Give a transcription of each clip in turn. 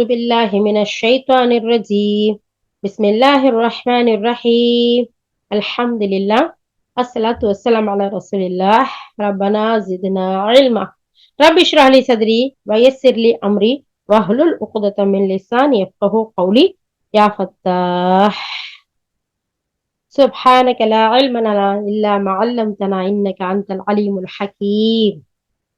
أعوذ بالله من الشيطان الرجيم بسم الله الرحمن الرحيم الحمد لله الصلاة والسلام على رسول الله ربنا زدنا علما رب اشرح لي صدري ويسر لي أمري واحلل عقدة من لساني يفقهوا قولي يا فتاح سبحانك لا علم لنا إلا ما علمتنا إنك أنت العليم الحكيم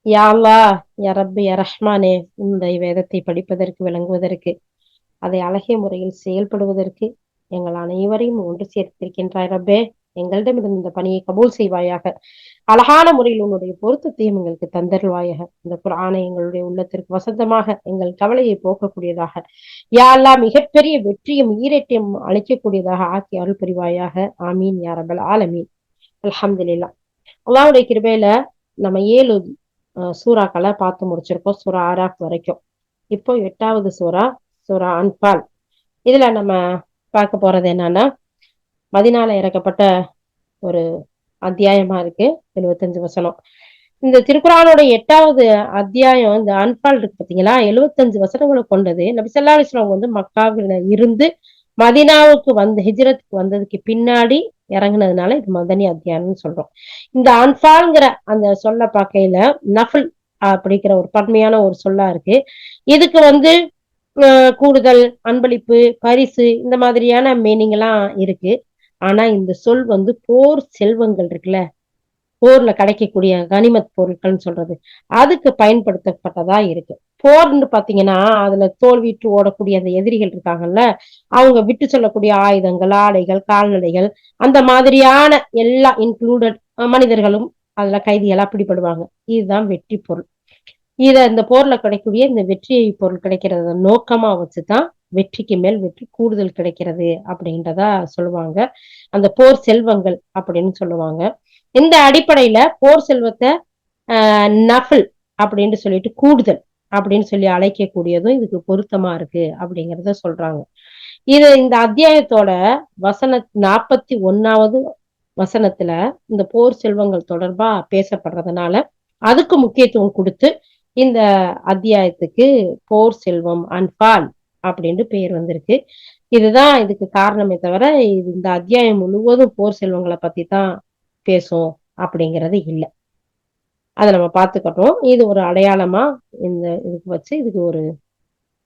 யா அல்லாஹ் யா ரப்பு யா ரஹ்மானே, இந்த வேதத்தை படிப்பதற்கு விளங்குவதற்கு அதை அழகிய முறையில் செயல்படுவதற்கு எங்கள் அனைவரையும் ஒன்று சேர்த்திருக்கின்றாய் ரப்பே. எங்களிடமிருந்து இந்த பணியை கபூல் செய்வாயாக. அழகான முறையில் உன்னுடைய பொருத்தத்தையும் எங்களுக்கு தந்தருள்வாயாக. இந்த குர்ஆனை எங்களுடைய உள்ளத்திற்கு வசந்தமாக, எங்கள் கவலையை போக்கக்கூடியதாக, யா அல்லாஹ் மிகப்பெரிய வெற்றியும் ஈரட்டையும் அளிக்கக்கூடியதாக ஆக்கி அருள் புரிவாயாக. ஆமீன் யா ரப்பல் ஆலமீன். அல்ஹம்துலில்லாஹ். அல்லாஹ்வுடைய கிருபையில நம்ம 7 சூறாக்களை பார்த்து முடிச்சிருக்கோம், சூரா ஆராஃப் வரைக்கும். இப்போ 8வது சூரா, சூரா அன்பால். இதுல நம்ம பார்க்க போறது என்னன்னா, மதீனால இறக்கப்பட்ட ஒரு அத்தியாயமா இருக்கு, 75 வசனம். இந்த திருக்குர்ஆனோட 8வது அத்தியாயம், இந்த அன்பால் இருக்கு பாத்தீங்களா, 75 வசனங்களை கொண்டது. நபி ஸல்லல்லாஹு அலைஹி வஸல்லம் வந்து மக்காவில இருந்து மதீனாவுக்கு வந்து ஹிஜ்ரத்துக்கு வந்ததுக்கு பின்னாடி இறங்குனதுனால இது மதனி அத்தியாயம்னு சொல்றோம். இந்த அன்பால்ங்கிற அந்த சொல்ல பார்க்கையில நஃபில் அப்படிங்கிற ஒரு பன்மையான ஒரு சொல்லா இருக்கு. இதுக்கு வந்து கூடுதல், அன்பளிப்பு, பரிசு, இந்த மாதிரியான மீனிங் எல்லாம் இருக்கு. ஆனா இந்த சொல் வந்து போர் செல்வங்கள் இருக்குல்ல, போர்ல கிடைக்கக்கூடிய கனிமத் பொருட்கள்னு சொல்றது, அதுக்கு பயன்படுத்தப்பட்டதா இருக்கு. போர்ன்னு பாத்தீங்கன்னா அதுல தோல்விட்டு ஓடக்கூடிய அந்த எதிரிகள் இருக்காங்கல்ல, அவங்க விட்டு சொல்லக்கூடிய ஆயுதங்கள், ஆடைகள், கால்நடைகள், அந்த மாதிரியான எல்லாம் இன்க்ளூடட் மனிதர்களும் அதுல கைதிகளா பிடிபடுவாங்க. இதுதான் வெற்றி பொருள். இந்த போர்ல கிடைக்கக்கூடிய இந்த வெற்றி பொருள் கிடைக்கிறத நோக்கமா வச்சுதான் வெற்றிக்கு மேல் வெற்றி கூடுதல் கிடைக்கிறது அப்படின்றதா சொல்லுவாங்க. அந்த போர் செல்வங்கள் அப்படின்னு சொல்லுவாங்க. இந்த அடிப்படையில போர் செல்வத்தை நஃபில் அப்படின்னு சொல்லிட்டு கூடுதல் அப்படின்னு சொல்லி அழைக்கக்கூடியதும் இதுக்கு பொருத்தமா இருக்கு அப்படிங்கிறத சொல்றாங்க. இந்த அத்தியாயத்தோட 41வது வசனத்துல இந்த போர் செல்வங்கள் தொடர்பா பேசப்படுறதுனால அதுக்கு முக்கியத்துவம் கொடுத்து இந்த அத்தியாயத்துக்கு போர் செல்வம் அன்பால் அப்படின்னு பெயர் வந்திருக்கு. இதுதான் இதுக்கு காரணமே தவிர இந்த அத்தியாயம் முழுவதும் போர் செல்வங்களை பத்தி தான் பேசும் அப்படிங்கிறது இல்லை. அதை நம்ம பார்த்துக்கட்டும். இது ஒரு அடையாளமா இந்த இதுக்கு வச்சு இதுக்கு ஒரு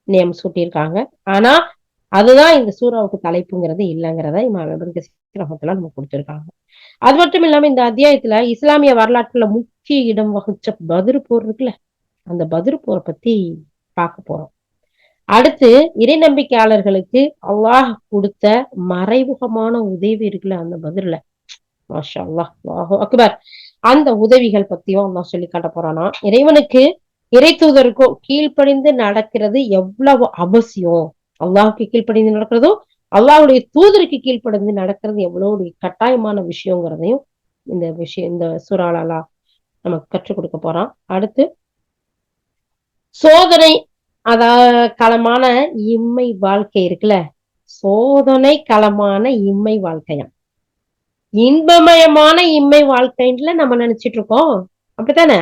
நேம் சூட்டியிருக்காங்க. ஆனா அதுதான் இந்த சூறாவுக்கு தலைப்புங்கிறது இல்லைங்கிறத இமாம் இப்னு கஸீர் ரஹ்மத்துல்லாஹி நம்ம கொடுத்திருக்காங்க. அது மட்டும் இல்லாம இந்த அத்தியாயத்துல இஸ்லாமிய வரலாற்றுல முக்கிய இடம் வகிச்ச பத்ர் போர் இருக்குல்ல, அந்த பத்ர் போரை பத்தி பார்க்க போறோம். அடுத்து இறை நம்பிக்கையாளர்களுக்கு அல்லாஹ் கொடுத்த மறைமுகமான உதவி இருக்குல்ல அந்த பத்ர்ல, மாஷா அல்லாஹ், அல்லாஹு அக்பர், அந்த உதவிகள் பத்தியும் அல்லாஹ் சொல்லி காட்ட போறானா. இறைவனுக்கு இறை தூதருக்கும் கீழ்ப்படிந்து நடக்கிறது எவ்வளவு அவசியம், அல்லாஹுக்கு கீழ்ப்படிந்து நடக்கிறதும் அல்லாஹுடைய தூதருக்கு கீழ்ப்படிந்து நடக்கிறது எவ்வளவு கட்டாயமான விஷயங்கிறதையும் இந்த சூறாலா நமக்கு கற்றுக் கொடுக்க போறான். அடுத்து சோதனை, களமான இம்மை வாழ்க்கை இருக்குல்ல, சோதனை களமான இம்மை வாழ்க்கையா, இன்பமயமான இம்மை வாழ்க்கைன்னு நம்ம நினைச்சிட்டு இருக்கோம், அப்படித்தானே?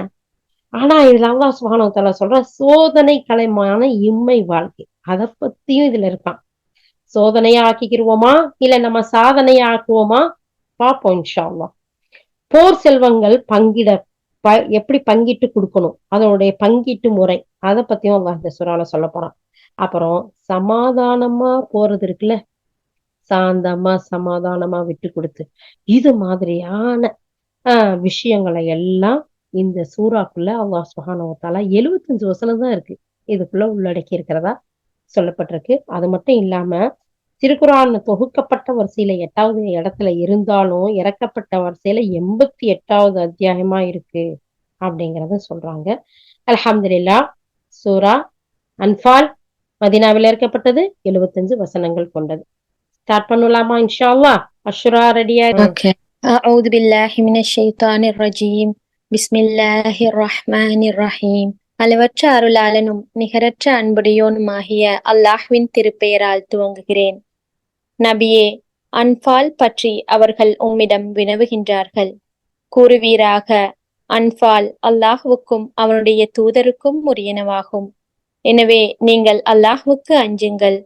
ஆனா இதுல அல்லாஹ் சுப்ஹானஹு வ தஆலா சொல்ற சோதனை களமான இம்மை வாழ்க்கை, அதை பத்தியும் இதுல இருக்கான். சோதனையா ஆக்கிக்கிருவோமா இல்ல நம்ம சாதனையா ஆக்குவோமா பார்ப்போம் இன்ஷா அல்லாஹ். போர் செல்வங்கள் எப்படி பங்கிட்டு கொடுக்கணும், அதனுடைய பங்கீட்டு முறை, அதை பத்தியும் அல்லாஹ் இந்த சூறால சொல்ல போறான். அப்புறம் சமாதானமா போறது இருக்குல்ல, சாந்தமா சமாதானமா விட்டு கொடுத்து, இது மாதிரியான விஷயங்களை எல்லாம் இந்த சூறாக்குள்ள அல்லாஹ் சுப்ஹானஹு வ தஆலா 75 வசனம் தான் இருக்கு, இதுக்குள்ள உள்ளடக்கி இருக்கிறதா சொல்லப்பட்டிருக்கு. அது மட்டும் இல்லாம திருக்குர்ஆன் தொகுக்கப்பட்ட வரிசையில 8வது இடத்துல இருந்தாலும் இறக்கப்பட்ட வரிசையில 88வது அத்தியாயமா இருக்கு அப்படிங்கறத சொல்றாங்க. அல்ஹம்துலில்லாஹ். சூரா அன்பால் மதீனாவில் இறக்கப்பட்டது, 75 வசனங்கள் கொண்டது. ஸ்டார்ட் பண்ணலாமா இன்ஷா அல்லாஹ்? அஷ்ரா ரெடியா? ஓகே. அஊது பில்லாஹி மினஷ் ஷைத்தானிர் ரஜீம். பிஸ்மில்லாஹிர் ரஹ்மானிர் ரஹீம். அளவற்ற அருளாளனும் நிகரற்ற அன்புடையோனுமாகிய அல்லாஹ்வின் திருப்பெயரால் துவங்குகிறேன். நபியே, அன்பால் பற்றி அவர்கள் உம்மிடம் வினவுகின்றார்கள். கூறுவீராக, அன்பால் அல்லாஹ்வுக்கும் அவனுடைய தூதருக்கும் உரியனவாகும். எனவே நீங்கள் அல்லாஹ்வுக்கு அஞ்சுங்கள்.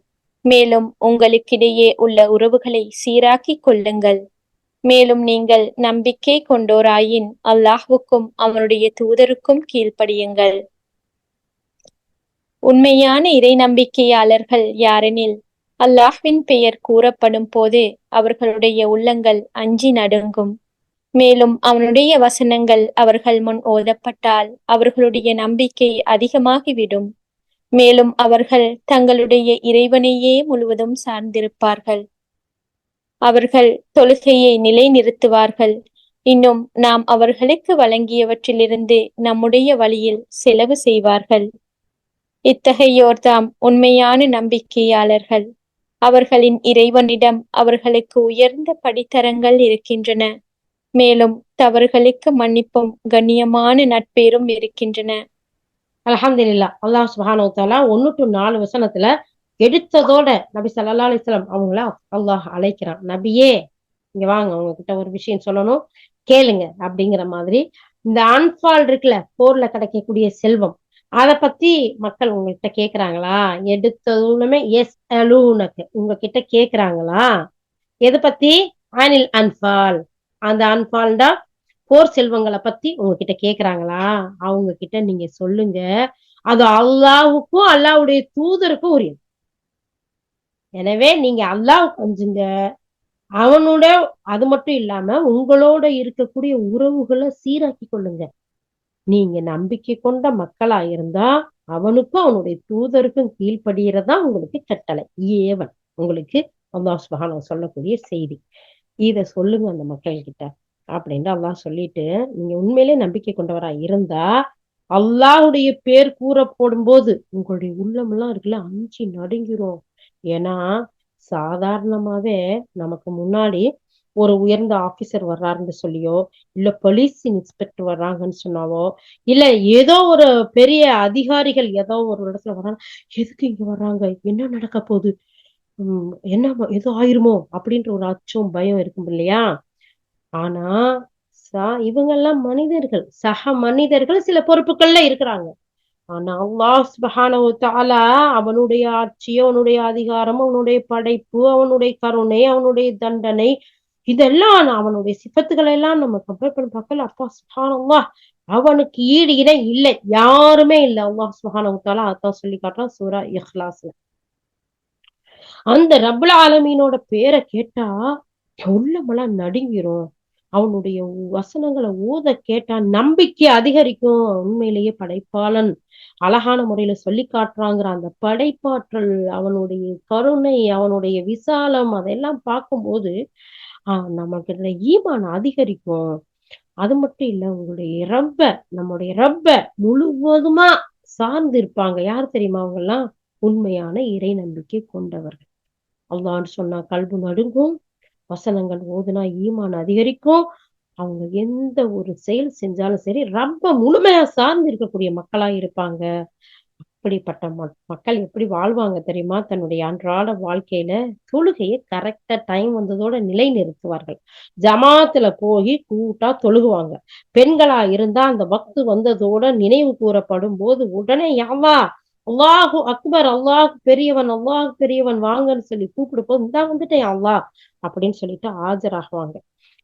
மேலும் உங்களுக்கிடையே உள்ள உறவுகளை சீராக்கிக் கொள்ளுங்கள். மேலும் நீங்கள் நம்பிக்கை கொண்டோராயின் அல்லாஹ்வுக்கும் அவனுடைய தூதருக்கும் கீழ்ப்படியுங்கள். உண்மையான இறை நம்பிக்கையாளர்கள் யாரெனில், அல்லாஹ்வின் பெயர் கூறப்படும் போது அவர்களுடைய உள்ளங்கள் அஞ்சி நடுங்கும். மேலும் அவனுடைய வசனங்கள் அவர்கள் முன் ஓதப்பட்டால் அவர்களுடைய நம்பிக்கை அதிகமாகிவிடும். மேலும் அவர்கள் தங்களுடைய இறைவனையே முழுவதும் சார்ந்திருப்பார்கள். அவர்கள் தொழுகையை நிலைநிறுத்துவார்கள். இன்னும் நாம் அவர்களுக்கு வழங்கியவற்றிலிருந்து நம்முடைய வழியில் செலவு செய்வார்கள். இத்தகையோர்தாம் உண்மையான நம்பிக்கையாளர்கள். அவர்களின் இறைவனிடம் அவர்களுக்கு உயர்ந்த படித்தரங்கள் இருக்கின்றன. மேலும் தவறுகளுக்கு மன்னிப்பும் கண்ணியமான நட்பேரும் இருக்கின்றன. அல்ஹம்துலில்லாஹ். அல்லாஹ் சுப்ஹானஹு வ தஆலா 1 to 4 வசனத்துல எடுத்ததோட நபி ஸல்லல்லாஹு அலைஹி வஸல்லம் அவங்கள அல்லாஹ் அழைக்கிறான். நபியே, இங்க வாங்க, உங்ககிட்ட ஒரு விஷயம் சொல்லணும், கேளுங்க அப்படிங்கிற மாதிரி. இந்த அன்பால் இருக்குல்ல, போர்ல கிடைக்கக்கூடிய செல்வம், அத பத்தி மக்கள் உங்ககிட்ட கேக்குறாங்களா? எடுத்ததுமே எஸ் அலூனக்கு, உங்ககிட்ட கேக்குறாங்களா? எது பத்தி? அனில் அன்பால். அந்த அன்பால் தான் போர் செல்வங்களை பத்தி உங்ககிட்ட கேக்குறாங்களா? அவங்க கிட்ட நீங்க சொல்லுங்க, அது அல்லாஹ்வுக்கும் அல்லாஹ்வுடைய தூதருக்கும் உரியது. எனவே நீங்க அல்லாஹ் கொஞ்சுங்க, அவனோட. அது மட்டும் இல்லாம உங்களோட இருக்கக்கூடிய உறவுகளை சீராக்கி கொள்ளுங்க. நீங்க நம்பிக்கை கொண்ட மக்களா இருந்தா அவனுக்கும் அவனுடைய தூதருக்கும் கீழ்ப்படுகிறதா உங்களுக்கு கட்டளை, ஏவல். உங்களுக்கு அல்லாஹ் சுப்ஹானஹு சொல்லக்கூடிய செய்தி. இத சொல்லுங்க அந்த மக்கள் கிட்ட அப்படின்னு அல்லாஹ் சொல்லிட்டு, நீங்க உண்மையிலே நம்பிக்கை கொண்டவரா இருந்தா அல்லாஹ்வுடைய பேர் கூறப்படும் போது உங்களுடைய உள்ளமெல்லாம் இருக்குல்ல அஞ்சி நடுங்கிரும். ஏன்னா சாதாரணமாவே நமக்கு முன்னாடி ஒரு உயர்ந்த ஆபீசர் வர்றாருன்னு சொல்லியோ, இல்ல போலீஸ் இன்ஸ்பெக்டர் வர்றாங்கன்னு சொன்னாவோ, இல்ல ஏதோ ஒரு பெரிய அதிகாரிகள் ஏதோ ஒரு இடத்துல வர்றாங்க, எதுக்கு இங்க வர்றாங்க, என்ன நடக்க போகுது, என்ன ஏதோ ஆயிருமோ அப்படின்ற ஒரு அச்சம் பயம் இருக்கும் இல்லையா? ஆனா இவங்கெல்லாம் மனிதர்கள், சக மனிதர்கள், சில பொறுப்புகள்ல இருக்கிறாங்க. ஆனா அல்லாஹ் சுப்ஹானஹு வ தஆலா அவனுடைய ஆட்சி, அவனுடைய அதிகாரம், அவனுடைய படைப்பு, அவனுடைய கருணை, அவனுடைய தண்டனை, இதெல்லாம் அவனுடைய சிபத்துக்களை எல்லாம் நம்ம கம்பேர் பண்ணி பார்க்கல. அப்பா சுப்ஹானல்லாஹ், அவனுக்கு ஈடு இணை இல்லை, யாருமே இல்லை. அல்லாஹ் சுப்ஹானஹு வ தஆலா அதான் சொல்லி காட்டுறான் சூரா இஹ்லாஸ்ல. அந்த ரப்புல் ஆலமீனோட பேரை கேட்டா உள்ளமெல்லாம் நடுங்கிரும். அவனுடைய வசனங்களை ஓத கேட்டா நம்பிக்கை அதிகரிக்கும். உண்மையிலேயே படைப்பாளன் அழகான முறையில சொல்லி காட்டுறாங்கிற அந்த படைப்பாற்றல், அவனுடைய கருணை, அவனுடைய விசாலம், அதெல்லாம் பார்க்கும்போது நமக்கு ஈமான் அதிகரிக்கும். அது மட்டும் இல்ல, நம்முடைய ரப்ப முழுவதுமா சார்ந்து இருப்பாங்க. யார் தெரியுமா? அவங்க எல்லாம் உண்மையான இறை நம்பிக்கை கொண்டவர்கள். அல்லாஹ்ன்னு சொன்னா கல்பு நடுங்கும், வசனங்கள் ஓதுனா ஈமான் அதிகரிக்கும். அவங்க எந்த ஒரு செயல் செஞ்சாலும் சரி ரப்ப முழுமையா சார்ந்து இருக்கக்கூடிய மக்களா இருப்பாங்க. அப்படிப்பட்ட மக்கள் எப்படி வாழ்வாங்க தெரியுமா? தன்னுடைய அன்றாட வாழ்க்கையில தொழுகையை கரெக்டா டைம் வந்ததோட நிலை நிறுத்துவார்கள். ஜமாத்துல போய் கூட்டா தொழுகுவாங்க. பெண்களா இருந்தா அந்த வக்து வந்ததோட நினைவு கூறப்படும் போது உடனே யாவா அல்லாஹு அக்பர், அல்லாஹ் பெரியவன், அல்லாஹ் பெரியவன் வாங்கன்னு சொல்லி கூப்பிடு போது, இந்தா வந்துட்டேன் அல்லாஹ் அப்படின்னு சொல்லிட்டு ஆஜராகுவாங்க.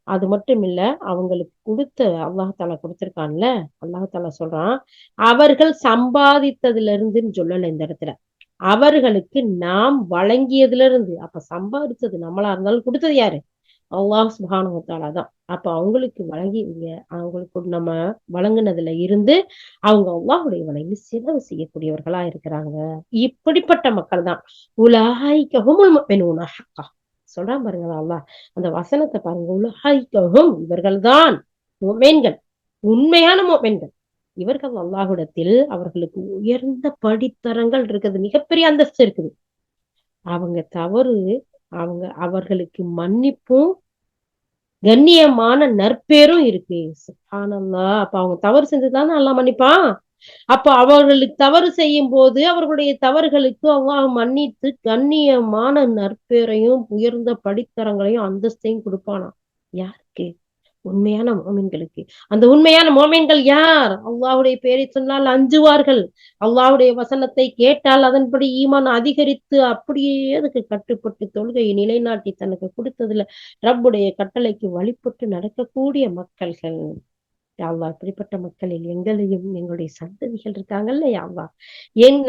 அது மட்டும் இல்ல, அவங்களுக்கு அல்லாஹ் தாலா கொடுத்திருக்கான்ல, அல்லாஹ் தாலா சொல்றான், அவர்கள் சம்பாதித்ததுல இருந்துன்னு சொல்லல இந்த இடத்துல, அவர்களுக்கு நாம் வழங்கியதுல இருந்து. அப்ப சம்பாதிச்சது நம்மளா இருந்தாலும் கொடுத்தது யாரு? அல்லாஹ் சுப்ஹானஹு வ தஆலா தான். அப்ப அவங்களுக்கு அவங்களுக்கு நம்ம வழங்குனதுல இருந்து அவங்க அல்லாஹ்வுடைய வழியில் செலவு செய்யக்கூடியவர்களா இருக்கிறாங்க. இப்படிப்பட்ட மக்கள் தான் உலாயிக ஹுமுல் முஃமினூன ஹக்கா சொல்றான் பாருங்க அல்லாஹ். அந்த வசனத்தை பாருங்க, உலாயிகஹும், இவர்கள்தான் முஃமின்கள், உண்மையான முஃமின்கள். இவர்கள் அல்லாஹ்விடத்தில் அவர்களுக்கு உயர்ந்த படித்தரங்கள் இருக்குது, மிகப்பெரிய அந்தஸ்து இருக்குது. அவங்க தவறு அவர்களுக்கு மன்னிப்பும் கண்ணியமான நற்பேரும் இருக்கு. சுப்ஹானல்லாஹ். அப்ப அவங்க தவறு செஞ்சுதானே அல்லாஹ் மன்னிப்பான். அப்ப அவர்களுக்கு தவறு செய்யும் போது அவர்களுடைய தவறுகளுக்கு அல்லாஹ் மன்னித்து கண்ணியமான நற்பேரையும் உயர்ந்த படித்தரங்களையும் அந்தஸ்தையும் கொடுப்பானா? யாருக்கு? உண்மையான மோமீன்களுக்கு. அந்த உண்மையான மோமீன்கள் யார்? அல்லாஹ்வுடைய பெயரை சொன்னால் அஞ்சுவார்கள். அல்லாஹ்வுடைய வசனத்தை கேட்டால் அதன்படி ஈமான் அதிகரித்து அப்படியே அதுக்கு கட்டுப்பட்டு தொழுகையை நிலைநாட்டி தனக்கு கொடுத்ததுல ரப்புடைய கட்டளைக்கு வழிபட்டு நடக்கக்கூடிய மக்கள்கள். யா அல்லாஹ் இப்படிப்பட்ட மக்களில் எங்களையும் எங்களுடைய சந்ததிகள் இருக்காங்கல்ல யா அல்லாஹ்.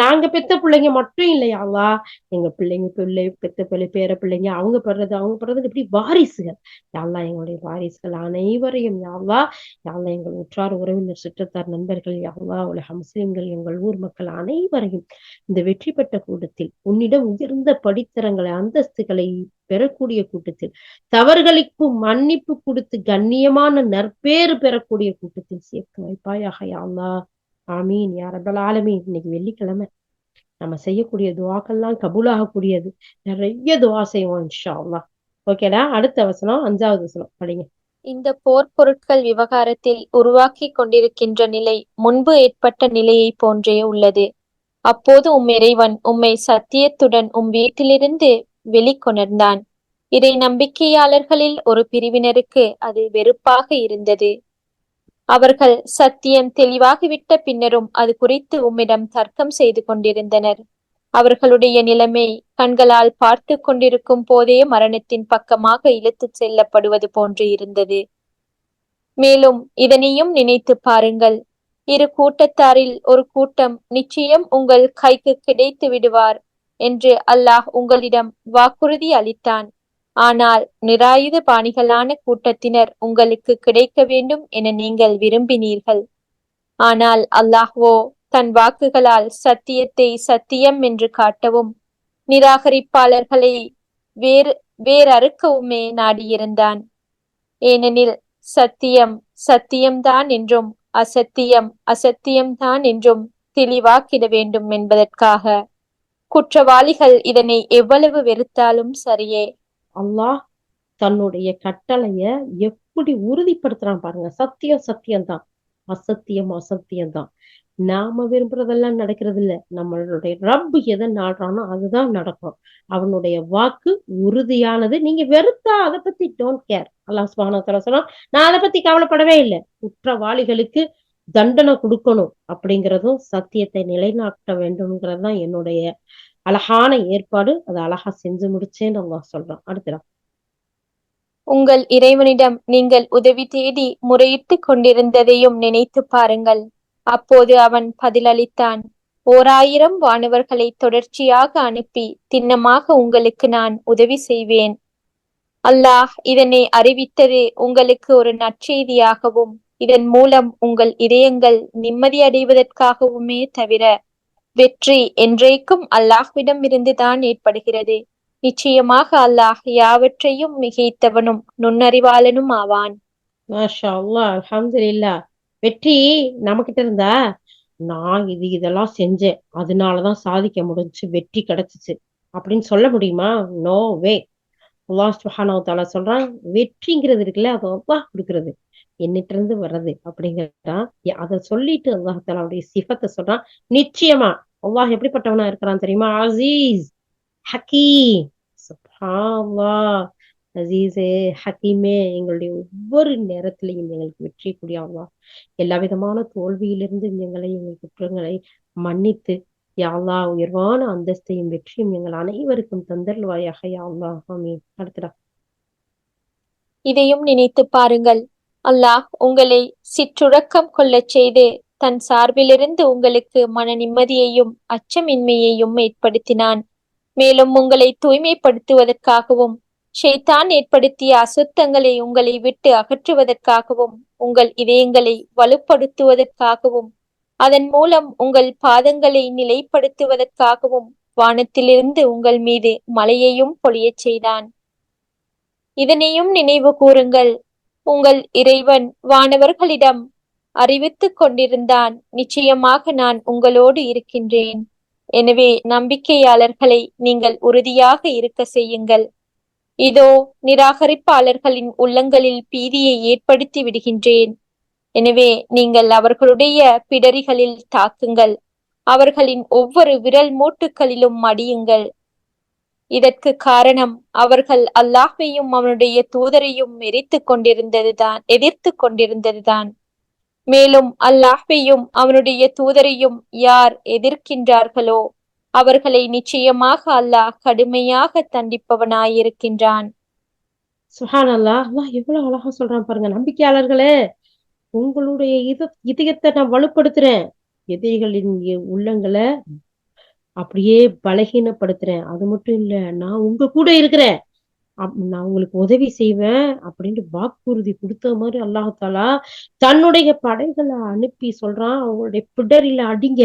நாங்க பெத்த பிள்ளைங்க மட்டும் இல்ல யா அல்லாஹ். எங்க பிள்ளை பெத்த பிள்ளை பேர பிள்ளைங்க அவங்க படுறது இப்படி வாரிசுகள். யா அல்லாஹ் எங்களுடைய வாரிசுகள் அனைவரையும் யா அல்லாஹ். யா அல்லாஹ் எங்கள் உற்றார் உறவினர் சுற்றத்தார் நண்பர்கள் யா அல்லாஹ் உலக முஸ்லிம்கள் எங்கள் ஊர் மக்கள் அனைவரையும் இந்த வெற்றி பெற்ற கூட்டத்தில் உன்னிடம் உயர்ந்த படித்தரங்களை அந்தஸ்துகளை பெறக்கூடிய கூட்டத்தில் தவறுகளுக்கு மன்னிப்பு கொடுத்து கண்ணியமான நற்பேறு பெறக்கூடிய கூட்டத்தில் சேர்த்து வைப்பாயாக யா அல்லாஹ். ஆமீன் யா ரப்பல் ஆலமீன். இன்னைக்கு வெள்ளிக்கிழமை நம்ம செய்யக்கூடிய துவாக்கெல்லாம் கபூலாகக்கூடியது. நிறைய துவா செய்வோம் இன்ஷா அல்லாஹ். ஓகேடா, அடுத்த வசனம் 5வது வசனம் படிங்க. இந்த போர் பொருட்கள் விவகாரத்தில் உருவாக்கி கொண்டிருக்கின்ற நிலை முன்பு ஏற்பட்ட நிலையை போன்றே உள்ளது. அப்போது இறைவன் உம்மை சத்தியத்துடன் வீட்டிலிருந்து வெளிக்கொணர்ந்தான். இறை நம்பிக்கையாளர்களில் ஒரு பிரிவினருக்கு அது வெறுப்பாக இருந்தது. அவர்கள் சத்தியம் தெளிவாகிவிட்ட பின்னரும் அது குறித்து உம்மிடம் தர்க்கம் செய்து கொண்டிருந்தனர். அவர்களுடைய நிலைமை கண்களால் பார்த்து கொண்டிருக்கும் போதே மரணத்தின் பக்கமாக இழுத்துச் செல்லப்படுவது போன்று இருந்தது. மேலும் இதனையும் நினைத்து பாருங்கள். இரு கூட்டத்தாரில் ஒரு கூட்டம் நிச்சயம் உங்கள் கைக்கு கிடைத்து விடுவார் என்று அல்லாஹ் உங்களிடம் வாக்குறுதி அளித்தான். ஆனால் நிராயுத பாணிகளான கூட்டத்தினர் உங்களுக்கு கிடைக்க வேண்டும் என நீங்கள் விரும்பினீர்கள். ஆனால் அல்லாஹ்வோ தன் வாக்குகளால் சத்தியத்தை சத்தியம் என்று காட்டவும் நிராகரிப்பாளர்களை வேறறுக்கவுமே நாடியிருந்தான். ஏனெனில் சத்தியம் சத்தியம்தான் என்றும் அசத்தியம் அசத்தியம்தான் என்றும் தெளிவாக்கிட வேண்டும் என்பதற்காக. குற்றவாளிகள் இதனை எவ்வளவு வெறுத்தாலும் சரியே. அல்லாஹ் தன்னுடைய கட்டளைய எப்படி உறுதிப்படுத்துறான் பாருங்க. சத்தியம் சத்தியம்தான், அசத்தியம் அசத்தியம்தான். நாம விரும்புறதெல்லாம் நடக்கிறது இல்ல. நம்மளுடைய ரப்பு எதை நாடுறானோ அதுதான் நடக்கும். அவனுடைய வாக்கு உறுதியானது. நீங்க வெறுத்தா அதை பத்தி டோன்ட் கேர். அல்லாஹ் சுப்ஹானஹு வ தஆலா சொன்னா, நான் அதை பத்தி கவலைப்படவே இல்லை. குற்றவாளிகளுக்கு தண்டனை கொடுக்கணும் அப்படிங்கிறதும் சத்தியத்தை நிலைநாட்ட வேண்டும்ங்கிறது தான் என்னுடைய அழகான ஏற்பாடு. அதை அழகா செஞ்சு முடிச்சேன்னு அல்லாஹ் சொல்றான். அடுத்ததான் உங்கள் இறைவனிடம் நீங்கள் உதவி தேடி முறையிட்டு கொண்டிருந்ததையும் நினைத்து பாருங்கள். அப்போது அவன் பதிலளித்தான். 1000 வானவர்களை தொடர்ச்சியாக அனுப்பி திண்ணமாக உங்களுக்கு நான் உதவி செய்வேன். அல்லாஹ் இதனை அறிவித்தது உங்களுக்கு ஒரு நற்செய்தியாகவும் இதன் மூலம் உங்கள் இதயங்கள் நிம்மதி அடைவதற்காகவுமே தவிர வெற்றி என்றைக்கும் அல்லாஹ்விடம் இருந்துதான் ஏற்படுகிறது. நிச்சயமாக அல்லாஹ் யாவற்றையும் மிகைத்தவனும் நுண்ணறிவாளனும் ஆவான். மாஷா அல்லாஹ், அல்ஹம்துலில்லாஹ். வெற்றி நமக்கிட்ட இருந்தா நான் இதெல்லாம் செஞ்சேன் அதனாலதான் சாதிக்க முடிஞ்சு வெற்றி கிடைச்சிச்சு அப்படின்னு சொல்ல முடியுமா? நோ வே. அல்லாஹ் சுப்ஹானஹு வ தஆலா சொல்றான், வெற்றிங்கிறது இருக்குல்ல அது அல்லாஹ் கொடுக்கறது, என்னிட்ட இருந்து வர்றது அப்படிங்கிறான். அதை சொல்லிட்டு அல்லாஹ் தஆலாவுடைய சிஃபத்தை சொல்றான். நிச்சயமா அல்லாஹ் எப்படிப்பட்டவனா இருக்கிறான் தெரியுமா? அசீஸ் ஹக்கீம். சுப்ஹானல்லாஹ். அசீஸே ஹக்கீமே, எங்களுடைய ஒவ்வொரு நேரத்திலையும் எங்களுக்கு வெற்றி கூடிய அல்லாஹ். எல்லா விதமான தோல்வியிலிருந்து எங்கள் குற்றங்களை மன்னித்து யா அல்லாஹ் உயர்வான அந்தஸ்தையும் வெற்றியும் எங்கள் அனைவருக்கும் தந்தருள்வாயாக யா அல்லாஹ். ஆமீன். அடுத்ததா இதையும் நினைத்து பாருங்கள். அல்லாஹ் உங்களை சிற்றுறக்கம் கொள்ளச் செய்து தன் சார்பிலிருந்து உங்களுக்கு மன நிம்மதியையும் அச்சமின்மையையும் ஏற்படுத்தினான். மேலும் உங்களை தூய்மைப்படுத்துவதற்காகவும் ஷைத்தான் ஏற்படுத்திய அசுத்தங்களை உங்களை விட்டு அகற்றுவதற்காகவும் உங்கள் இதயங்களை வலுப்படுத்துவதற்காகவும் அதன் மூலம் உங்கள் பாதங்களை நிலைப்படுத்துவதற்காகவும் வானத்திலிருந்து உங்கள் மீது மழையையும் பொழியச் செய்தான். இதனையும் நினைவு கூறுங்கள். உங்கள் இறைவன் வானவர்களிடம் அறிவித்துக் கொண்டிருந்தான், நிச்சயமாக நான் உங்களோடு இருக்கின்றேன். எனவே நம்பிக்கையாளர்களை நீங்கள் உறுதியாக இருக்க செய்யுங்கள். இதோ நிராகரிப்பாளர்களின் உள்ளங்களில் பீதியை ஏற்படுத்தி விடுகின்றேன். எனவே நீங்கள் அவர்களுடைய பிடரிகளில் தாக்குங்கள், அவர்களின் ஒவ்வொரு விரல் மூட்டுகளிலும் மடியுங்கள். இதற்கு காரணம் அவர்கள் அல்லாஹ்வையும் அவனுடைய தூதரையும் எதிர்த்து கொண்டிருந்ததுதான். மேலும் அல்லாஹ்வையும் அவனுடைய தூதரையும் யார் எதிர்க்கின்றார்களோ அவர்களை நிச்சயமாக அல்லாஹ் கடுமையாக தண்டிப்பவனாயிருக்கின்றான். சுப்ஹானல்லாஹ், அல்லாஹ் எவ்வளவு அழகா சொல்றான் பாருங்க. நம்பிக்கையாளர்களே, உங்களுடைய இதயத்தை நான் வலுப்படுத்துறேன், எதிரிகளின் உள்ளங்களை அப்படியே பலகீனப்படுத்துறேன். அது மட்டும் இல்ல, நான் உங்க கூட இருக்கிறேன், நான் உங்களுக்கு உதவி செய்வேன் அப்படின்ட்டு வாக்குறுதி கொடுத்த மாதிரி அல்லாஹாலா தன்னுடைய படைகளை அனுப்பி சொல்றான். அவங்களுடைய பிடரில அடிங்க,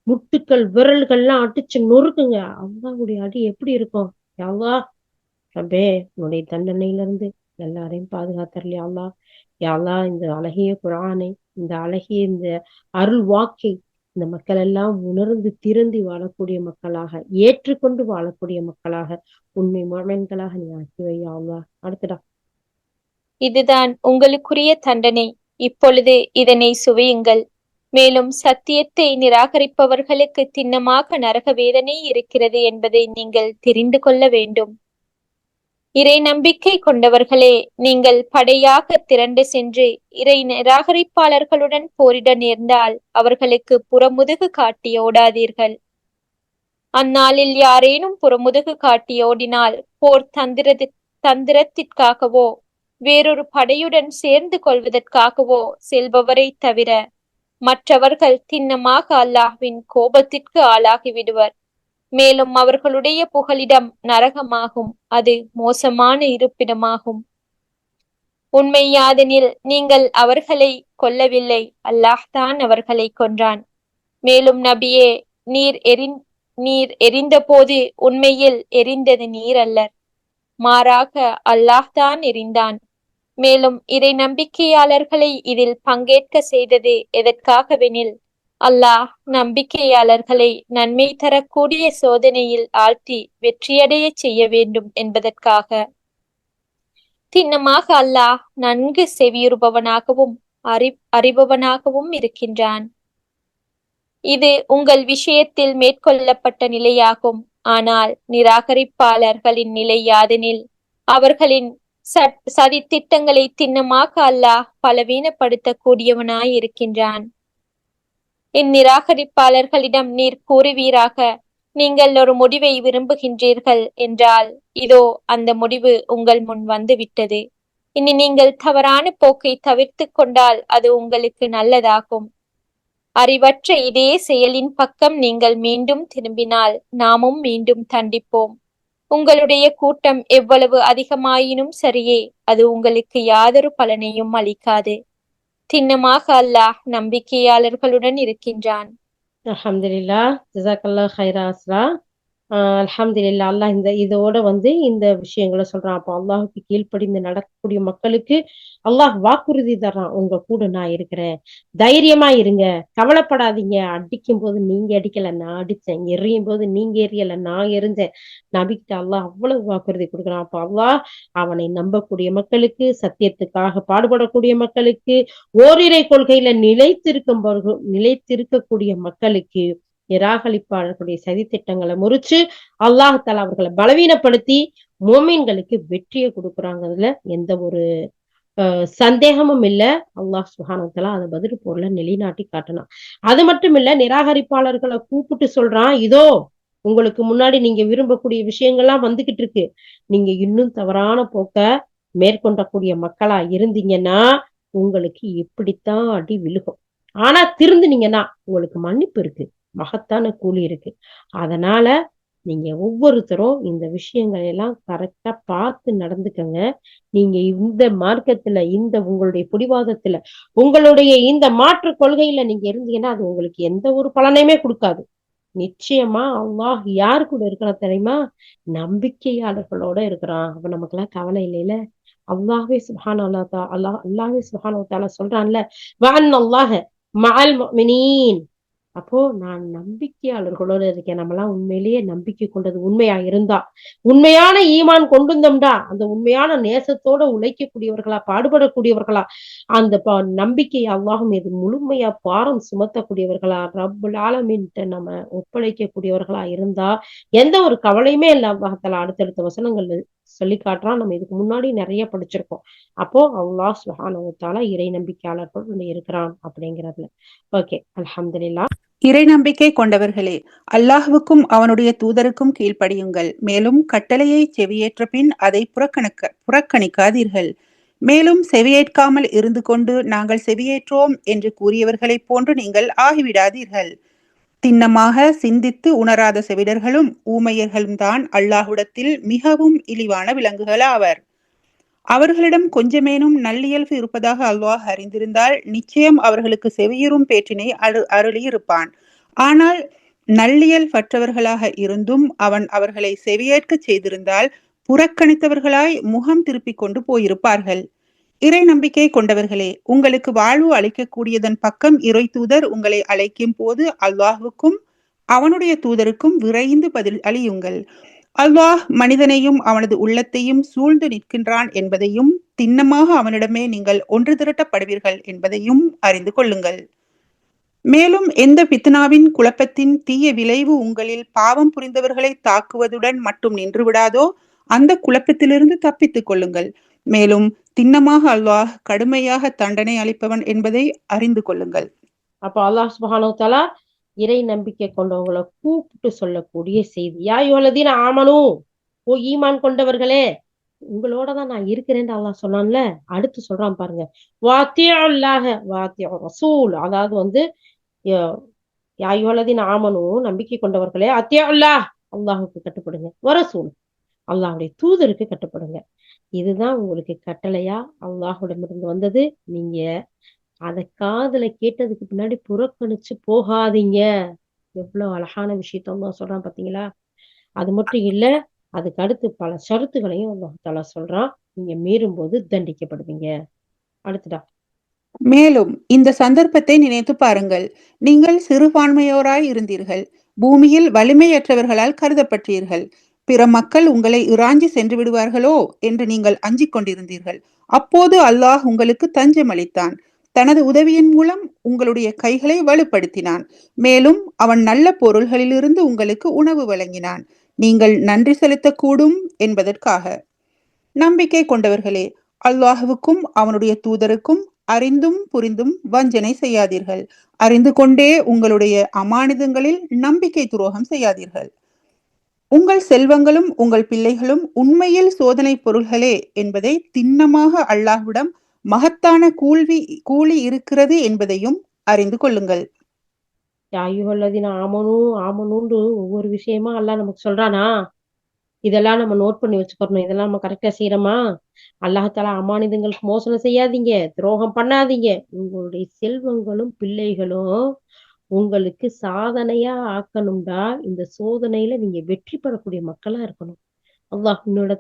முட்டுக்கள் விரல்கள்லாம் அடிச்சு நொறுக்குங்க. அல்லாஹ்வுடைய அடி எப்படி இருக்கும்? யா அல்லாஹ், ரப்பே, உன்னுடைய தண்டனையில இருந்து எல்லாரையும் பாதுகாத்தரலையா அல்லா. யா அல்லாஹ், இந்த அழகிய குர்ஆனை, இந்த அழகிய இந்த அருள் வாக்கை இந்த மக்கள் எல்லாம் உணர்ந்து திருந்தி வாழக்கூடிய மக்களாக, ஏற்றுக்கொண்டு வாழக்கூடிய மக்களாக, உண்மை முஃமின்களாக நீ ஆக்கி வை யா அல்லாஹ். அடுத்ததா, இதுதான் உங்களுக்குரிய தண்டனை. இப்பொழுது இதனை சுவையுங்கள். மேலும் சத்தியத்தை நிராகரிப்பவர்களுக்கு திண்ணமாக நரக வேதனை இருக்கிறது என்பதை நீங்கள் தெரிந்து கொள்ள வேண்டும். இறை நம்பிக்கை கொண்டவர்களே, நீங்கள் படையாக திரண்டு சென்று இறை நிராகரிப்பாளர்களுடன் போரிட நேர்ந்தால் அவர்களுக்கு புறமுதுகு காட்டி ஓடாதீர்கள். அந்நாளில் யாரேனும் புறமுதுகு காட்டி ஓடினால் போர் தந்திரத்திற்காகவோ வேறொரு படையுடன் சேர்ந்து கொள்வதற்காகவோ செல்பவரை தவிர மற்றவர்கள் திண்ணமாக அல்லாஹ்வின் கோபத்திற்கு ஆளாகிவிடுவர். மேலும் அவர்களுடைய புகலிடம் நரகமாகும். அது மோசமான இருப்பிடமாகும். உண்மை யாதெனில் நீங்கள் அவர்களை கொல்லவில்லை, அல்லாஹ்தான் அவர்களை கொன்றான். மேலும் நபியே, நீர் எரிந்த போது உண்மையில் எரிந்தது நீர் அல்லர், மாறாக அல்லாஹ்தான் எரிந்தான். மேலும் இறை நம்பிக்கையாளர்களை இதில் பங்கேற்க செய்தது எதற்காகவெனில் அல்லாஹ் நம்பிக்கையாளர்களை நன்மை தரக்கூடிய சோதனையில் ஆழ்த்தி வெற்றியடைய செய்ய வேண்டும் என்பதற்காக. திண்ணமாக அல்லாஹ் நன்கு செவியுறுபவனாகவும் அறிபவனாகவும் இருக்கின்றான். இது உங்கள் விஷயத்தில் மேற்கொள்ளப்பட்ட நிலையாகும். ஆனால் நிராகரிப்பாளர்களின் நிலை யாதெனில் அவர்களின் சதித்திட்டங்களை திண்ணமாக அல்லாஹ் பலவீனப்படுத்த கூடியவனாய் இருக்கின்றான். இந்நிராகரிப்பாளர்களிடம் நீர் கூறுவீராக, நீங்கள் ஒரு முடிவை விரும்புகின்றீர்கள் என்றால் இதோ அந்த முடிவு உங்கள் முன் வந்துவிட்டது. இனி நீங்கள் தவறான போக்கை தவிர்த்து கொண்டால் அது உங்களுக்கு நல்லதாகும். அறிவற்ற இதே செயலின் பக்கம் நீங்கள் மீண்டும் திரும்பினால் நாமும் மீண்டும் தண்டிப்போம். உங்களுடைய கூட்டம் எவ்வளவு அதிகமாயினும் சரியே, அது உங்களுக்கு யாதொரு பலனையும் அளிக்காது. திண்ணமாக அல்லாஹ் நம்பிக்கையாளர்களுடன் இருக்கின்றான். அல்ஹம்துலில்லாஹ், ஜஸாக்கல்லாஹ் ஹைரா அஸ்ரா. அல்ஹம்துலில்லாஹ், அல்லாஹ் இதோட இந்த விஷயங்களை சொல்றான். அப்போ அல்லாஹுக்கு கீழ்ப்படிந்து நடக்கக்கூடிய மக்களுக்கு அல்லாஹ் வாக்குறுதி தர்றான், உங்க கூட நான் இருக்கிறேன், தைரியமா இருங்க, கவலைப்படாதீங்க. அடிக்கும் போது நீங்க அடிக்கல, நான் அடிச்சேன். எரியும் போது நீங்க எரியல, நான் எரிஞ்சேன். நபிக்கிட்ட அல்லாஹ் அவ்வளவு வாக்குறுதி கொடுக்குறான். அப்போ அல்லாஹ் அவனை நம்பக்கூடிய மக்களுக்கு, சத்தியத்துக்காக பாடுபடக்கூடிய மக்களுக்கு, ஓரிரை கொள்கையில நிலைத்திருக்கக்கூடிய மக்களுக்கு, நிராகரிப்பாளர்களுடைய சதி திட்டங்களை முறிச்சு அல்லாஹ் தஆலா அவர்களை பலவீனப்படுத்தி மோமீன்களுக்கு வெற்றியை கொடுக்குறாங்கிறதுல எந்த ஒரு சந்தேகமும் இல்ல. அல்லாஹ் சுப்ஹானஹு வ தஆலா அதை பதில் போர்ல நிலைநாட்டி காட்டினான். அது மட்டும் இல்ல, நிராகரிப்பாளர்களை கூப்பிட்டு சொல்றான், இதோ உங்களுக்கு முன்னாடி நீங்க விரும்பக்கூடிய விஷயங்கள்லாம் வந்துகிட்டு இருக்கு. நீங்க இன்னும் தவறான போக்க மேற்கொண்டக்கூடிய மக்களா இருந்தீங்கன்னா உங்களுக்கு இப்படித்தான் அடி விழுகும். ஆனா திருந்துனீங்கன்னா உங்களுக்கு மன்னிப்பு இருக்கு, மகத்தான கூலி இருக்கு. அதனால நீங்க ஒவ்வொருத்தரும் இந்த விஷயங்களை எல்லாம் கரெக்டா பார்த்து நடந்துக்கங்க. நீங்க இந்த மார்க்கத்துல, இந்த உங்களுடைய பிடிவாதத்துல, உங்களுடைய இந்த மாற்று கொள்கையில நீங்க இருந்தீங்கன்னா அது உங்களுக்கு எந்த ஒரு பலனையுமே கொடுக்காது. நிச்சயமா அல்லாஹ் யாரு கூட இருக்கிறான் தெரியுமா? நம்பிக்கையாளர்களோட இருக்கிறான். அப்ப நமக்கு எல்லாம் கவலை இல்லையில. அல்லாஹ்வே அல்லாஹ்வே சுப்ஹானஹு வ தஆலா சொல்றான்ல, வஅன்னல்லாஹ மஅல் முஃமினீன், அப்போ நான் நம்பிக்கையாளர்களோட இருக்கேன். நம்மலாம் உண்மையிலேயே நம்பிக்கை கொண்டது உண்மையா இருந்தா, உண்மையான ஈமான் கொண்டிருந்தோம்டா, அந்த உண்மையான நேசத்தோட உழைக்கக்கூடியவர்களா, பாடுபடக்கூடியவர்களா, அந்த நம்பிக்கை அல்லாஹ் மீது முழுமையா பாரம் சுமத்தக்கூடியவர்களா, ரப்புல் ஆலமீன்ட்ட நம்ம ஒப்படைக்கக்கூடியவர்களா இருந்தா, எந்த ஒரு கவலையுமே இல்ல. அல்லாஹ் தஆலா அடுத்தடுத்த வசனங்கள்ல சொல்லி காட்டுறான். நம்ம இதுக்கு முன்னாடி நிறைய படிச்சிருக்கோம். அப்போ அல்லாஹ் சுப்ஹானஹு வ தஆலா இறை நம்பிக்கையாளர்கள் இருக்கிறான் அப்படிங்கிறதுல. ஓகே, அல்ஹம்துலில்லாஹ். இறை நம்பிக்கை கொண்டவர்களே, அல்லாஹ்வுக்கும் அவனுடைய தூதருக்கும் கீழ்ப்படியுங்கள். மேலும் கட்டளையை செவியேற்ற பின் அதை புறக்கணிக்காதீர்கள். மேலும் செவியேற்காமல் இருந்து கொண்டு நாங்கள் செவியேற்றோம் என்று கூறியவர்களைப் போன்று நீங்கள் ஆகிவிடாதீர்கள். திண்ணமாக சிந்தித்து உணராத செவிடர்களும் ஊமையர்களும் தான் அல்லாஹ்விடத்தில் மிகவும் இழிவான விலங்குகளாவர். அவர்களிடம் கொஞ்சமேனும் நல்லியல்பு இருப்பதாக அல்லாஹ் அறிந்திருந்தால் நிச்சயம் அவர்களுக்கு செவியுறும் பேற்றினை அருளியிருப்பான். ஆனால் நல்லியல்பற்றவர்களாக இருந்தும் அவன் அவர்களை செவியேற்கச் செய்திருந்தால் புறக்கணித்தவர்களாய் முகம் திருப்பிக் கொண்டு போயிருப்பார்கள். இறை நம்பிக்கை கொண்டவர்களே, உங்களுக்கு வாழ்வு அளிக்கக்கூடியதன் பக்கம் இறை தூதர் உங்களை அழைக்கும் போது அல்லாஹ்வுக்கும் அவனுடைய தூதருக்கும் விரைந்து பதில் அளியுங்கள். அல்லாஹ் மனிதனையும் அவனது உள்ளத்தையும் சூழ்ந்து நிற்கின்றான் என்பதையும், திண்ணமாக அவனிடமே நீங்கள் ஒன்று திரட்டப்படுவீர்கள் என்பதையும் அறிந்து கொள்ளுங்கள். மேலும் எந்த பித்னாவின் குழப்பத்தின் தீய விளைவு உங்களில் பாவம் புரிந்தவர்களை தாக்குவதுடன் மட்டும் நின்று விடாதோ, அந்த குழப்பத்திலிருந்து தப்பித்துக் கொள்ளுங்கள். மேலும் திண்ணமாக அல்லாஹ் கடுமையாக தண்டனை அளிப்பவன் என்பதை அறிந்து கொள்ளுங்கள். அப்ப அல்லாஹ் சுப்ஹானஹு வ தஆலா இறை நம்பிக்கை கொண்டவங்களை கூப்பிட்டு சொல்லக்கூடிய செய்தி. யா அய்யுஹல்லதீன ஆமனூ, ஓ ஈமான் கொண்டவர்களே, உங்களோட தான் நான் இருக்கிறேன்னு அல்லாஹ் சொன்னான்ல. அடுத்து சொல்றான் பாருங்க, வாத்தியுல்லாஹ வாத்தியு ரசூல். அதாவது வந்து யா அய்யுஹல்லதீன ஆமனூ, நம்பிக்கை கொண்டவர்களே, அத்தியுல்லாஹ், அல்லாஹ்வுக்கு கட்டுப்படுங்க, வரசூல், அல்லாஹ்வுடைய தூதருக்கு கட்டுப்படுங்க. இதுதான் உங்களுக்கு கட்டளையா அல்லாஹ்விடமிருந்து வந்தது. நீங்க அத காதுல கேட்டதுக்கு பின்னாடி புறக்கணிச்சு போகாதீங்க. எவ்வளவு அழகான விஷயத்த அல்லாஹ் சொல்றான் பாத்தீங்களா? அது மட்டும் இல்ல, அதுக்கு அடுத்து பல ஷரத்துகளையும் அல்லாஹ் தஆலா சொல்றான். நீங்க மீறும்போது தண்டிக்கப்படுவீங்க. அடுத்ததா, மேலும் இந்த சந்தர்ப்பத்தை நினைத்து பாருங்கள். நீங்கள் சிறுபான்மையோராய் இருந்தீர்கள். பூமியில் வலிமையற்றவர்களால் கருதப்பட்டீர்கள். பிற மக்கள் உங்களை இராஞ்சி சென்று விடுவார்களோ என்று நீங்கள் அஞ்சிக் கொண்டிருந்தீர்கள். அப்போது அல்லாஹ் உங்களுக்கு தஞ்சம் அளித்தான். தனது உதவியின் மூலம் உங்களுடைய கைகளை வலுப்படுத்தினான். மேலும் அவன் நல்ல பொருள்களிலிருந்து உங்களுக்கு உணவு வழங்கினான். நீங்கள் நன்றி செலுத்தக்கூடும் என்பதற்காக. நம்பிக்கை கொண்டவர்களே, அல்லாஹ்வுக்கும் அவனுடைய தூதருக்கும் அறிந்தும் புரிந்தும் வஞ்சனை செய்யாதீர்கள். அறிந்து கொண்டே உங்களுடைய அமானிதங்களில் நம்பிக்கை துரோகம் செய்யாதீர்கள். உங்கள் செல்வங்களும் உங்கள் பிள்ளைகளும் உண்மையில் சோதனை பொருள்களே என்பதை திண்ணமாக அல்லாஹ்விடம் மகத்தான கூலி இருக்கிறது என்பதையும் அறிந்து கொள்ளுங்கள். யா அய்யுஹல்லதீன ஆமனூ ஆமனூன்னு ஒவ்வொரு விஷயமா அல்லாஹ் நமக்கு சொல்றானா? இதெல்லாம் நம்ம நோட் பண்ணி வச்சுக்கணும். இதெல்லாம் நம்ம கரெக்டா செய்யறோமா? அல்லாஹ் தஆலா அமானிதங்களுக்கு மோசடி செய்யாதீங்க, துரோகம் பண்ணாதீங்க. உங்களுடைய செல்வங்களும் பிள்ளைகளும் உங்களுக்கு சாதனையா ஆக்கணும்டா. இந்த சோதனையில நீங்க வெற்றி பெறக்கூடிய மக்களா இருக்கணும். அல்லாஹ் இன்னொரு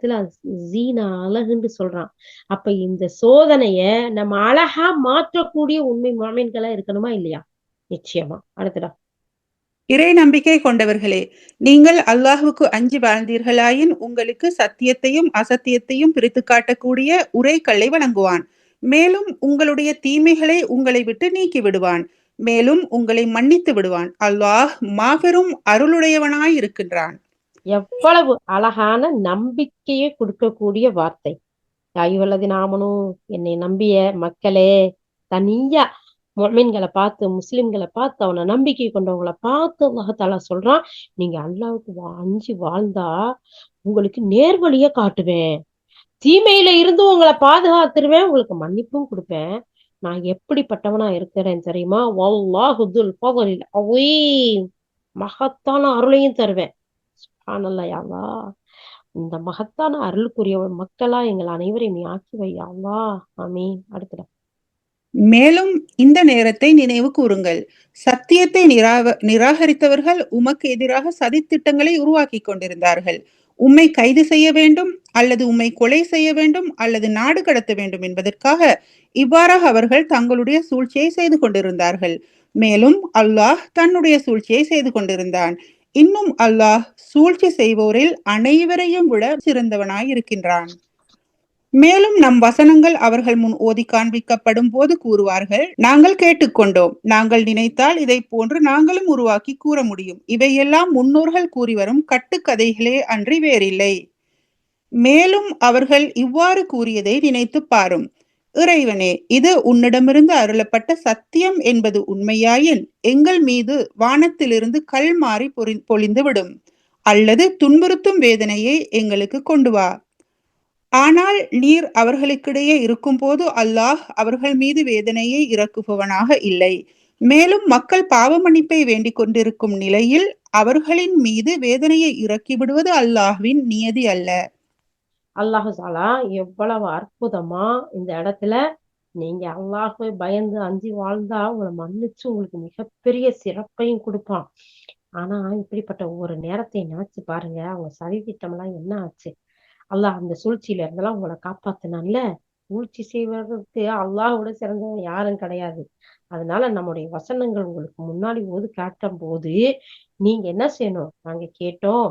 ஜீனா, அழகுன்னு சொல்றான். அப்ப இந்த சோதனைய நம்ம அழகா மாற்றக்கூடிய உண்மை மாமீன்களா இருக்கணுமா இல்லையா? நிச்சயமா. அடுத்ததா, இறை நம்பிக்கை கொண்டவர்களே, நீங்கள் அல்லாஹ்வுக்கு அஞ்சி வாழ்ந்தீர்களாயின் உங்களுக்கு சத்தியத்தையும் அசத்தியத்தையும் பிரித்து காட்டக்கூடிய உரைக்கல்லை வழங்குவான். மேலும் உங்களுடைய தீமைகளை உங்களை விட்டு நீக்கி விடுவான். மேலும் உங்களை மன்னித்து விடுவான். அல்லாஹ் மாபெரும் அருளுடையவனாய் இருக்கின்றான். எவ்வளவு அழகான நம்பிக்கையை கொடுக்கக்கூடிய வார்த்தை. யா அய்யுஹல்லதீன ஆமனூ, என்னை நம்பிய மக்களே, தனியா முஃமின்களை பார்த்து, முஸ்லிம்களை பார்த்து, அவனை நம்பிக்கை கொண்டவங்களை பார்த்து அல்லாஹ் தஆலா சொல்றான், நீங்க அல்லாஹ்வுக்கு அஞ்சி வாழ்ந்தா உங்களுக்கு நேர்வழிய காட்டுவேன், தீமையில இருந்து உங்களை பாதுகாத்துருவேன், உங்களுக்கு மன்னிப்பும் கொடுப்பேன். நான் எப்படிப்பட்டவனா இருக்கிறேன் தெரியுமா? வல்லாஹு துல் ஃபضலில் அஸீம், மகத்தான அருளையும் தருவேன். சுப்ஹானல்லாஹ் யா அல்லாஹ். இந்த மகத்தான அருளுக்குரிய மக்களா எங்கள் அனைவரையும் நீ ஆக்கி வை யா அல்லாஹ். ஆமீன். அடுத்ததா, மேலும் இந்த நேரத்தை நினைவு கூறுங்கள். சத்தியத்தை நிராகரித்தவர்கள் உமக்கு எதிராக சதித்திட்டங்களை உருவாக்கி கொண்டிருந்தார்கள். உம்மை கைது செய்ய வேண்டும், அல்லது உம்மை கொலை செய்ய வேண்டும், அல்லது நாடு கடத்த வேண்டும் என்பதற்காக இவ்வாறாக அவர்கள் தங்களுடைய சூழ்ச்சியை செய்து கொண்டிருந்தார்கள். மேலும் அல்லாஹ் தன்னுடைய சூழ்ச்சியை செய்து கொண்டிருந்தான். இன்னும் அல்லாஹ் சூழ்ச்சி செய்வோரில் அனைவரையும் விட சிறந்தவனாய் இருக்கின்றான். மேலும் நம் வசனங்கள் அவர்கள் முன் ஓதி காண்பிக்கப்படும் போது கூறுவார்கள், நாங்கள் கேட்டுக்கொண்டோம், நாங்கள் நினைத்தால் இதை போன்று நாங்களும் உருவாக்கி கூற முடியும். இவையெல்லாம் முன்னோர்கள் கூறி வரும் கட்டுக்கதைகளே அன்றி வேறில்லை. மேலும் அவர்கள் இவ்வாறு கூறியதை நினைத்து பாரும், இறைவனே, இது உன்னிடமிருந்து அருளப்பட்ட சத்தியம் என்பது உண்மையாயின் எங்கள் மீது வானத்திலிருந்து கல் மாறி பொழிந்துவிடும், அல்லது துன்புறுத்தும் வேதனையை எங்களுக்கு கொண்டு வா. ஆனால் நீர் அவர்களுக்கிடையே இருக்கும்போது அல்லாஹ் அவர்கள் மீது வேதனையை இறக்குபவனாக இல்லை. மேலும் மக்கள் பாவ மன்னிப்பை வேண்டிக் கொண்டிருக்கும் நிலையில் அவர்களின் மீது வேதனையை இறக்கி விடுவது அல்லாஹ்வின் நியதி அல்ல. அல்லாஹு தாலா எவ்வளவு அற்புதமா இந்த இடத்துல நீங்க அல்லாஹ்வை பயந்து அஞ்சி வாழ்ந்தா உங்களை மன்னிச்சு உங்களுக்கு மிகப்பெரிய சிறப்பையும் கொடுப்பான். ஆனா இப்படிப்பட்ட ஒரு நேரத்தை நினைச்சு பாருங்க, அவங்க சதி திட்டம் எல்லாம் என்ன ஆச்சு. அல்லாஹ் அந்த சூழ்ச்சியில இருந்தெல்லாம் உங்களை காப்பாத்தினான்ல. சூழ்ச்சி செய்வதற்கு அல்லாஹ்வோட சிறந்தவன் யாரும் கிடையாது. அதனால நம்முடைய வசனங்கள் உங்களுக்கு முன்னாடி ஓது காட்டும் போது நீங்க என்ன செய்யணும், நாங்க கேட்டோம்,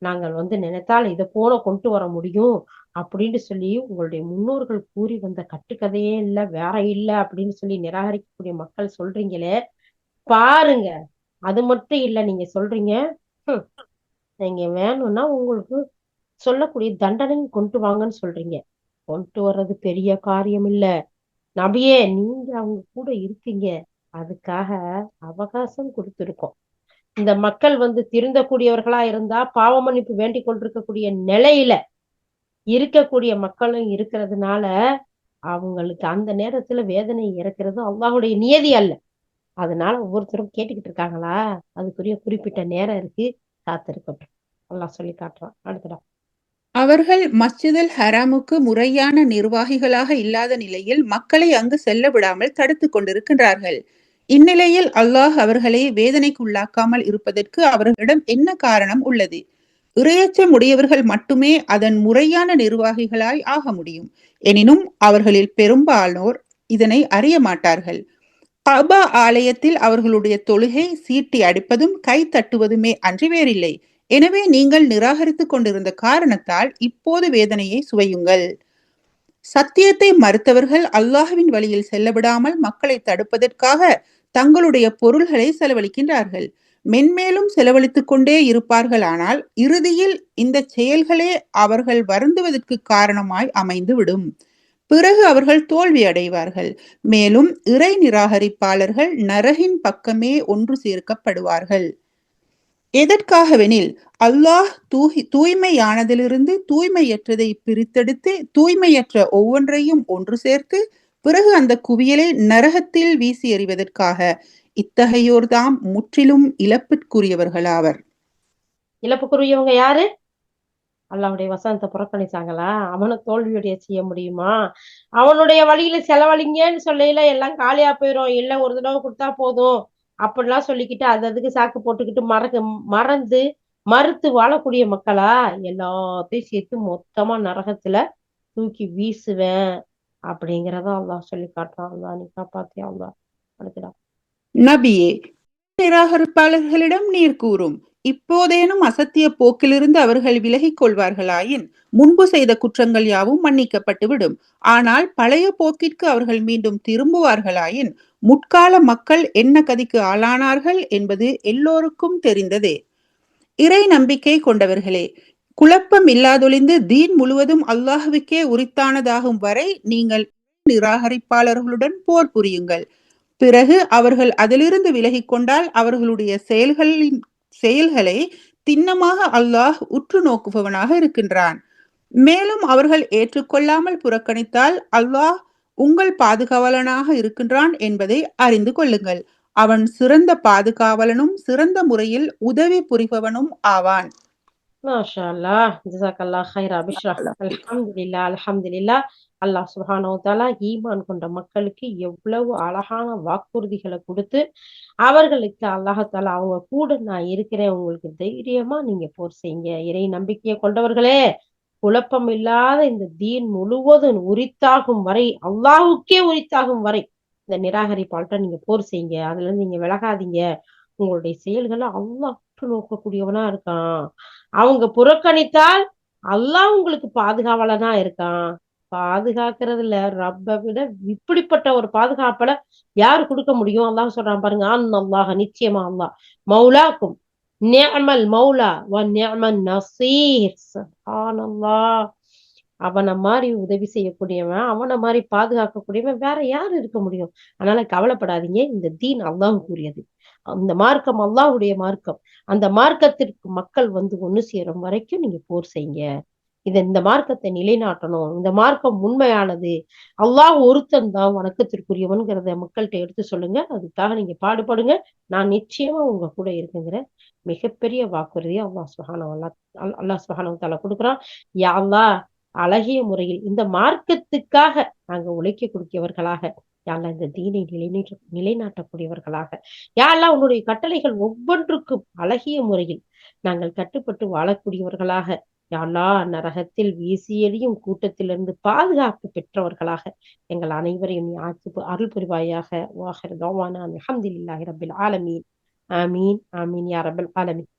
நாங்கள் நினைத்தால் இதை போல கொண்டு வர முடியும் அப்படின்னு சொல்லி உங்களுடைய முன்னோர்கள் கூறி வந்த கட்டுக்கதையே இல்ல வேற இல்ல அப்படின்னு சொல்லி நிராகரிக்கக்கூடிய மக்கள் சொல்றீங்களே பாருங்க. அது மட்டும் இல்ல, நீங்க சொல்றீங்க நீங்க வேணும்னா உங்களுக்கு சொல்லக்கூடிய தண்டனையும் கொண்டு வாங்கன்னு சொல்றீங்க. கொண்டு வர்றது பெரிய காரியம் இல்ல நபியே, நீங்க அவங்க கூட இருக்கீங்க, அதுக்காக அவகாசம் கொடுத்திருக்கோம். இந்த மக்கள் திருந்தக்கூடியவர்களா இருந்தா பாவ மன்னிப்பு வேண்டிக் கொண்டிருக்கக்கூடிய நிலையில இருக்கக்கூடிய மக்களும் இருக்கிறதுனால அவங்களுக்கு அந்த நேரத்துல வேதனை இறக்கிறது அல்லாஹ்வுடைய நியதி அல்ல. அதனால ஒவ்வொருத்தரும் கேட்டுக்கிட்டு இருக்காங்களா, அதுக்குரிய குறிப்பிட்ட நேரம் இருக்கு, காத்திருக்கட்டும். அல்லாஹ் சொல்லி காட்டுறான். அடுத்தடா. அவர்கள் மஸ்ஜிதுல் ஹராமுக்கு முறையான நிர்வாகிகளாக இல்லாத நிலையில் மக்களை அங்கு செல்ல விடாமல் தடுத்துக் கொண்டிருக்கின்றார்கள். இந்நிலையில் அல்லாஹ் அவர்களை வேதனைக்குள்ளாக்காமல் இருப்பதற்கு அவர்களிடம் என்ன காரணம் உள்ளது? இறையச்சம் உடையவர்கள் மட்டுமே அதன் முறையான நிர்வாகிகளாய் ஆக முடியும். எனினும் அவர்களில் பெரும்பாலோர் இதனை அறிய மாட்டார்கள். கஅபா ஆலயத்தில் அவர்களுடைய தொழுகை சீட்டி அடிப்பதும் கை தட்டுவதுமே அன்றி வேறில்லை. எனவே நீங்கள் நிராகரித்துக் கொண்டிருந்த காரணத்தால் இப்போது வேதனையை சுவையுங்கள். சத்தியத்தை மறுத்தவர்கள் அல்லாஹ்வின் வழியில் செல்லவிடாமல் மக்களை தடுப்பதற்காக தங்களுடைய பொருள்களை செலவழிக்கின்றார்கள். மென்மேலும் செலவழித்துக் கொண்டே இருப்பார்களானால் இறுதியில் இந்த செயல்களே அவர்கள் வருந்துவதற்கு காரணமாய் அமைந்துவிடும். பிறகு அவர்கள் தோல்வி அடைவார்கள். மேலும் இறை நிராகரிப்பாளர்கள் நரகின் பக்கமே ஒன்று சேர்க்கப்படுவார்கள். எதற்காகவெனில் அல்லாஹ் தூய்மையானதிலிருந்து தூய்மையற்றதை பிரித்தெடுத்து தூய்மையற்ற ஒவ்வொன்றையும் ஒன்று சேர்த்து பிறகு அந்த குவியலை நரகத்தில் வீசி எறிவதற்காக. இத்தகையோர்தாம் முற்றிலும் இழப்பிற்குரியவர்களாவர். இழப்புக்குரியவங்க யாரு? அல்லாஹ்வுடைய வசனத்தை புறக்கணிச்சாங்களா? அவனை தோல்வியுடைய செய்ய முடியுமா? அவனுடைய வழியில செலவழிங்கன்னு சொல்லையில எல்லாம் காலியா போயிரும். இல்ல ஒரு தடவை கொடுத்தா போதும் அப்படிலாம் சொல்லிக்கிட்டு அதுக்கு சாக்கு போட்டுக்கிட்டு மறுத்து வாழக்கூடிய மக்களா எல்லாத்தையும் சேர்த்து மொத்தமா நரகத்துல தூக்கி வீசுவேன் அப்படிங்கிறத அல்லாஹ் சொல்லி காட்டுறான். அல்லாஹ் நீ காப்பாத்தியா அல்லாஹ். அடுத்தடா. நபியே, நிராகரிப்பாளர்களிடம் நீர் கூறும், இப்போதேனும் அசத்திய போக்கிலிருந்து அவர்கள் விலகிக் கொள்வார்களாயின் முன்பு செய்த குற்றங்கள் யாவும் மன்னிக்கப்பட்டுவிடும். ஆனால் பழைய போக்கிற்கு அவர்கள் மீண்டும் திரும்புவார்களாயின் முற்கால மக்கள் என்ன கதிக்கு ஆளானார்கள் என்பது எல்லோருக்கும் தெரிந்ததே. இறை நம்பிக்கை கொண்டவர்களே, குழப்பம் இல்லாதொழிந்து தீன் முழுவதும் அல்லாஹ்வுக்கே உரித்தானதாகும் வரை நீங்கள் நிராகரிப்பாளர்களுடன் போர் புரியுங்கள். பிறகு அவர்கள் அதிலிருந்து விலகிக் கொண்டால் அவர்களுடைய செயல்களை திண்ணமாக அல்லாஹ் உற்று நோக்குபவனாக இருக்கின்றான். மேலும் அவர்கள் ஏற்றுக்கொள்ளாமல் புறக்கணித்தால் அல்லாஹ் உங்கள் பாதுகாவலனாக இருக்கின்றான் என்பதை அறிந்து கொள்ளுங்கள். அவன் சிறந்த பாதுகாவலனும் சிறந்த முறையில் உதவி புரிபவனும் ஆவான். மாஷா அல்லாஹ், ஜஸாக்கல்லாஹ் ஹைரா பிஷ்ரா. அல்ஹம்துலில்லாஹ் அல்ஹம்துலில்லாஹ். அல்லாஹ் சுப்ஹானஹு வ தஆலா ஈமான் கொண்ட மக்களுக்கு எவ்வளவு அழகான வாக்குறுதிகளை கொடுத்து அவர்களுக்கு அல்லாஹ் தஆலா அவங்க கூட நான் இருக்கிறேன், உங்களுக்கு தைரியமா நீங்க போர் செய்யுங்க. இறை நம்பிக்கையை கொண்டவர்களே, குழப்பம் இல்லாத இந்த தீன் முழுவதும் உரித்தாகும் வரை, அல்லாஹ்வுக்கே உரித்தாகும் வரை இந்த நிராகரிப்பாள்கிட்ட நீங்க போர் செய்யுங்க, அதுல இருந்து நீங்க விலகாதீங்க. உங்களுடைய செயல்களை அல்லாஹ் உற்று நோக்கக்கூடியவனா இருக்கான். அவங்க புறக்கணித்தால் அல்லாஹ் உங்களுக்கு பாதுகாவலனா இருக்கான். பாதுகாக்கிறதுல ரப்ப விட இப்படிப்பட்ட ஒரு பாதுகாப்பல யாரு கொடுக்க முடியும்? அல்லாஹ் சொல்றான் பாருங்க, அல்லாஹ் நிச்சயமா அல்லாஹ் மௌலாக்கும் நிஅமல் மௌலா வ நிஅமன் நசீர். சுப்ஹானல்லாஹ். அவனை மாதிரி உதவி செய்யக்கூடியவன், அவனை மாதிரி பாதுகாக்கக்கூடியவன் வேற யாரு இருக்க முடியும்? அதனால கவலைப்படாதீங்க. இந்த தீன் அல்லாஹ்வுக்குரியது. அந்த மார்க்கம் அல்லாஹ்வுடைய மார்க்கம். அந்த மார்க்கத்திற்கு மக்கள் வந்து ஒண்ணு சேரும் வரைக்கும் நீங்க போர் செய்யுங்க. இந்த மார்க்கத்தை நிலைநாட்டணும். இந்த மார்க்கம் உண்மையானது. அல்லாஹ் ஒருத்தன் தான் வணக்கத்திற்குரியவன்கிறத மக்கள்கிட்ட எடுத்து சொல்லுங்க. அதுக்காக நீங்க பாடுபடுங்க. நான் நிச்சயமா உங்க கூட இருக்குங்கிற மிகப்பெரிய வாக்குறுதியை அல்லாஹ் சுப்ஹானஹு வ தஆலா கொடுக்குறான். யா அல்லாஹ், அழகிய முறையில் இந்த மார்க்கத்துக்காக நாங்க உழைக்கக்கூடியவர்களாக, யா அல்லாஹ் இந்த தீனை நிலைநாட்டக்கூடியவர்களாக, யா அல்லாஹ் உன்னுடைய கட்டளைகள் ஒவ்வொன்றுக்கும் அழகிய முறையில் நாங்கள் கட்டுப்பட்டு வாழக்கூடியவர்களாக, யா அல்லாஹ் நரகத்தில் வீசி எறியும் கூட்டத்திலிருந்து பாதுகாப்பு பெற்றவர்களாக எங்கள் அனைவரையும் நீ அருள் புரிவாயாக. வாஹிர் தஅவானா அல்ஹம்துலில்லாஹி ரப்பில் ஆலமீன். ஆமீன் ஆமீன் யா ரப்பல் ஆலமீன்.